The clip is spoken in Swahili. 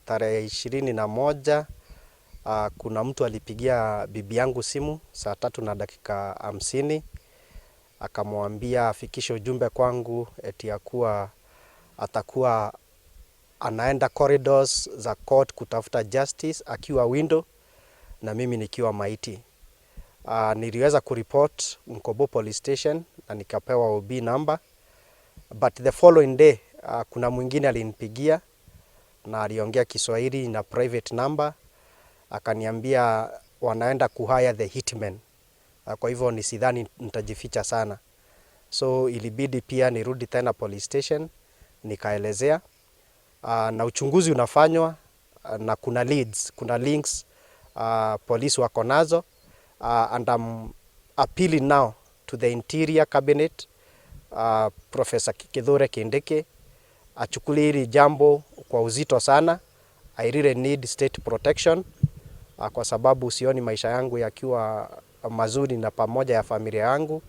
Tarehe 21 kuna mtu alipigia bibi yangu simu saa 3:50 akamwambia afikishe ujumbe kwangu eti ya kuwa atakuwa anaenda corridors za court kutafuta justice akiwa window na mimi nikiwa maiti. Niliweza kuriport Mkobo police station na nikapewa OB number, but the following day kuna mwingine alinipigia na aliongea Kiswahili na private number, akaniambia wanaenda kuhire the hitman. Kwa hivyo nisidhani nitajificha sana, so ilibidi pia nirudi tena police station nikaelezea, na uchunguzi unafanywa na kuna leads, kuna links police wako nazo, and I'm appealing now to the Interior Cabinet, Professor Kithure Kindiki achukulie hili jambo kwa uzito sana. I really need state protection, kwa sababu sioni maisha yangu yakiwa mazuri na pamoja ya familia yangu.